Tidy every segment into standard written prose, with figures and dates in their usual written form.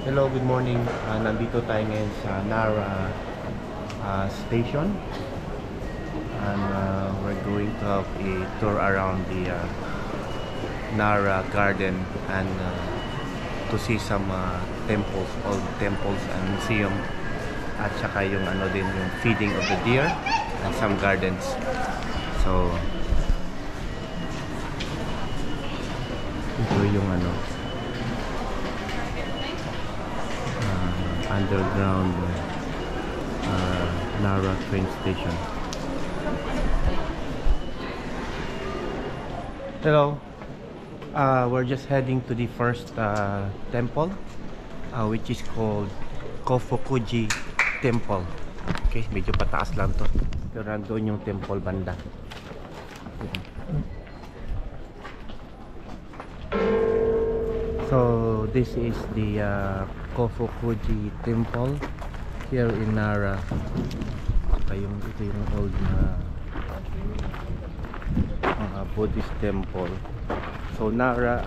Hello, good morning. Nandito tayo ngayon sa Nara station, and we're going to have a tour around the Nara garden, and to see some temples, old temples and museum, at saka yung ano din, yung feeding of the deer and some gardens. So ito yung ano, underground Nara train station. Hello. We're just heading to the first temple, which is called Kofukuji Temple. Okay, medyo pataas lang to, pero nandun yung temple banda. So this is the Kofukuji Temple here in Nara. Ito yung old na Buddhist temple. So Nara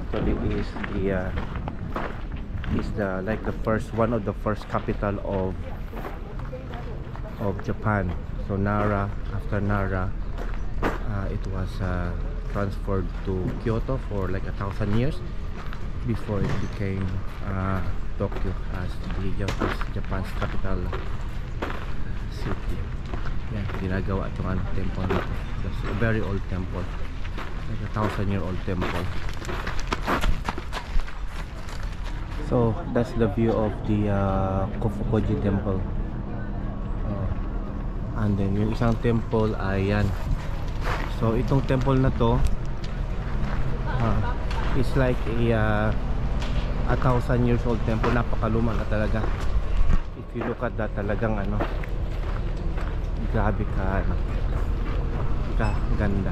actually is the like the first one of the first capital of Japan. So Nara, after Nara, it was transferred to Kyoto for like 1,000 years before it became Tokyo as Japan's capital city. Yan, ginagawa itong temple na ito. It's a very old temple, like 1,000-year-old temple. So that's the view of the Kofukuji temple. And then yung isang temple ay yan. So itong temple na to it's like a 1,000 years old temple. Napakaluma na talaga. If you look at that, talagang ano, grabe ka, ano, ganda.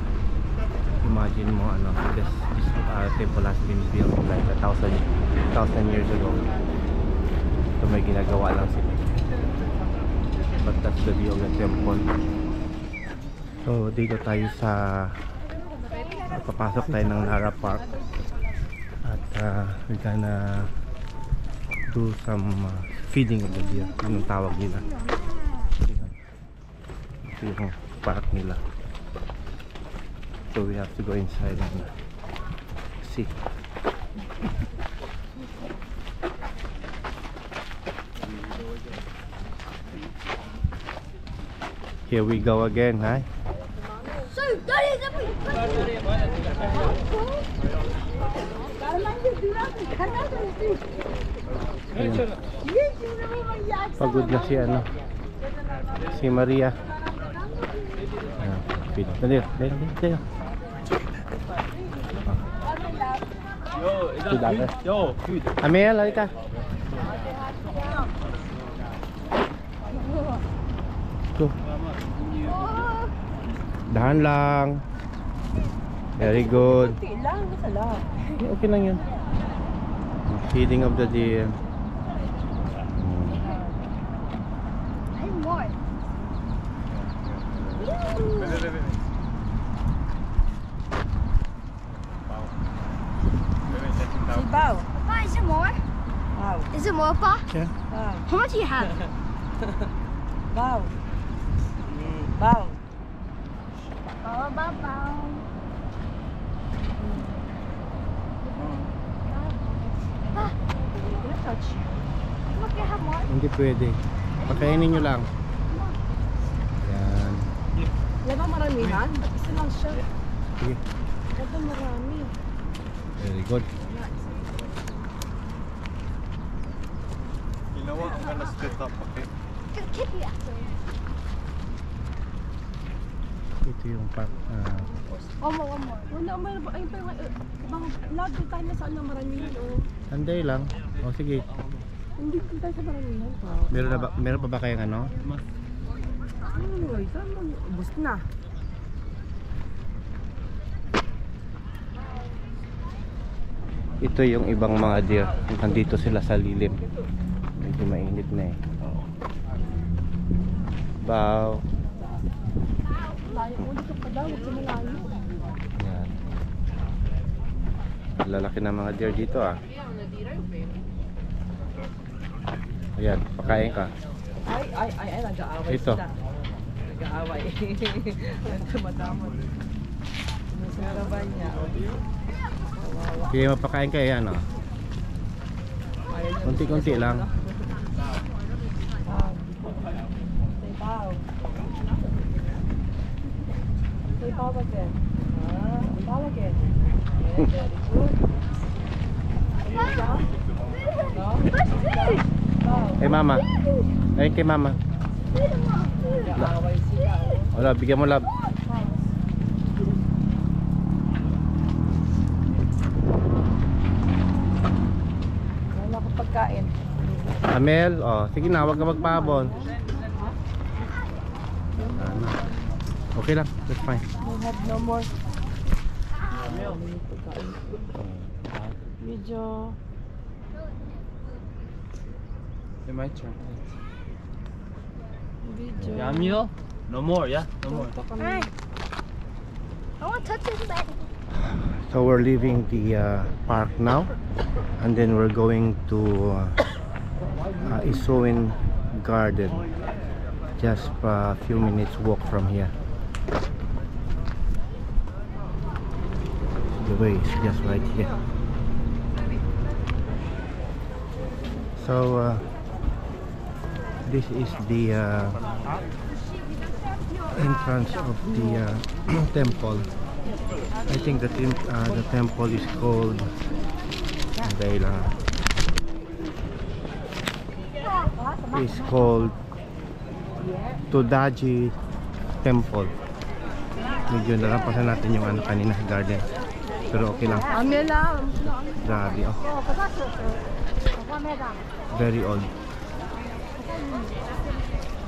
Imagine mo, ano, this temple has been built like 1,000 years ago. Ito may ginagawa lang sila, but that's the view of the temple. So dito tayo sa papasok tayo ng Nara Park, at we're gonna do some feeding of the deer. Anong tawag nila? Ito yung park nila. So we have to go inside and see. Here we go again, hi? Pagod na si ano, si Maria. Dali. Amel, lari ka. Tuh. Dahan lang. Very good. Okay lang yun. Feeding of the deer. Wow. Papa, is it more? Wow. Is it more, Papa? Yeah. Wow. How much do you have? Wow. Wow. Bow. Ah, Touch. look, you have more. Hindi pwede. Pakainin nyo lang. Yan. Wala ba maramihan? Ba't isa lang siya? Sige. Ba't ba marami? Very good. You know what? I'm gonna split up, okay? Just keep it after. Ito yung park. One more. Wala, mayroon ba? Ayun pa yung lahat doon tayo na saan na maramihan, oh. Anday lang. O sige. Hindi doon tayo sa maramihan pa. Meron pa ba kayong ano? Ay, saan mo? Ubus na. Ito yung ibang mga deer. Nandito sila sa lilim. Medyo mainit na eh. Bow. Tayo ulit ka pa daw, huwag sa malayo. Yan. Lalaki ng mga deer dito ah. Ayan, pakain ka. Ay, nag-aaway Ito. sila. Nag-aaway. Tumadamot. Sinaraban niya. Kawawa. Kaya mapakain ka, yan, oh. Ayaw niya. Kunti-kunti lang. Say pao. Say pao again. Pao again. Yeah, very good. No? Pao. Kay mama. Ayun kay mama. Nag-aaway sila. Wala, bigyan mo lab. Wala ko pagkain. Amel, oh, sige na, wag ka magpabon. Okay lang, that's fine. We have no more. Video. My turn. Video. Yeah, meal? No more, yeah? No more. Hey. I want to touch his bed. So we're leaving the park now, and then we're going to Isuin Garden, just a few minutes walk from here. The way is just right here. So this is the entrance of the temple. I think that the temple is called Todaji Temple. Medyo nalampasan natin yung ano kanina, garden. Pero okay lang. Grabe, oh. Very old.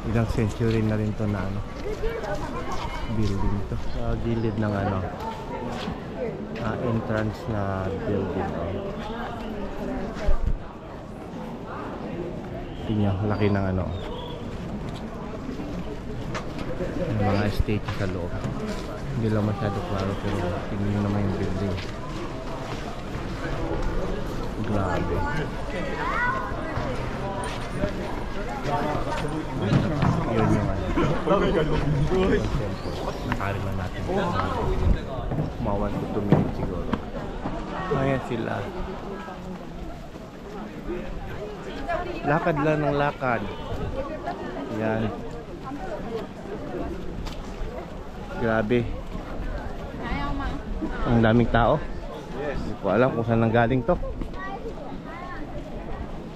Ilang century na rin to na ano, building to. Sa gilid ng ano, entrance na building. Tingnan, laki ng ano, yung mga estate sa loob. Hindi lang masyado klaro, pero tingnan nyo naman yung building. Grabe. Yun yung ano, nakarin lang natin mga 1 to 2 minutes siguro. Ayan sila, lakad lang ng lakad. Yan, grabe, ang daming tao. Hindi ko alam kung saan nanggaling to.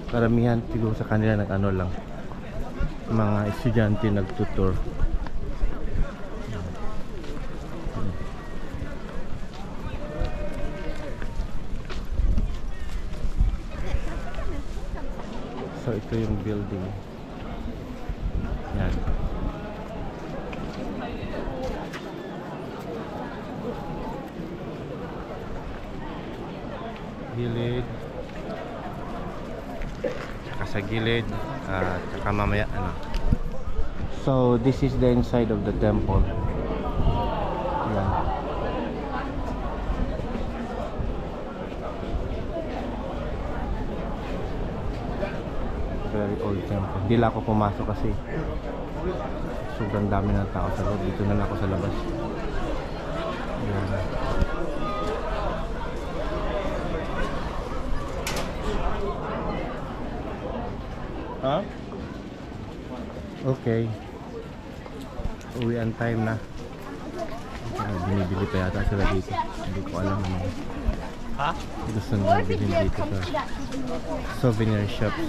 Karamihan siguro sa kanila nag-ano lang, mga estudyante nagtutur. So ito yung building. Yan. Gilid. Tsaka sa gilid. Tsaka mamaya ano. So this is the inside of the temple. Yan. Very old temple. Hindi lang ako pumasok kasi sobrang dami ng tao sa loob. Dito na lang ako sa labas. Yan. Huh? Okay. Uwian time na. Binibili pa yata sila dito. Hindi ko alam ano. Ha? Gusto nila bilhin dito sa souvenir shops.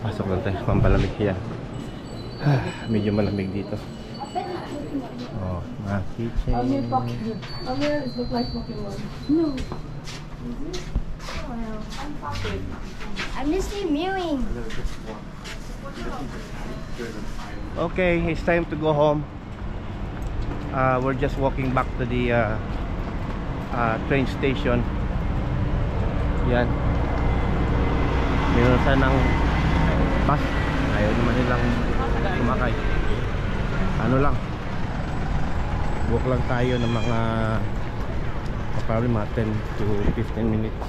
Pasok lang tayo, pampalamig yan. Medyo malamig dito. Oh, mga kitchen. It looks like Pokemon. No. I'm just mewing. Okay, it's time to go home. We're just walking back to the train station. Yan. Meron sanang bus. Ayaw naman nilang sumakay. Ano lang, walk lang tayo ng mga probably mga 10 to 15 minutes.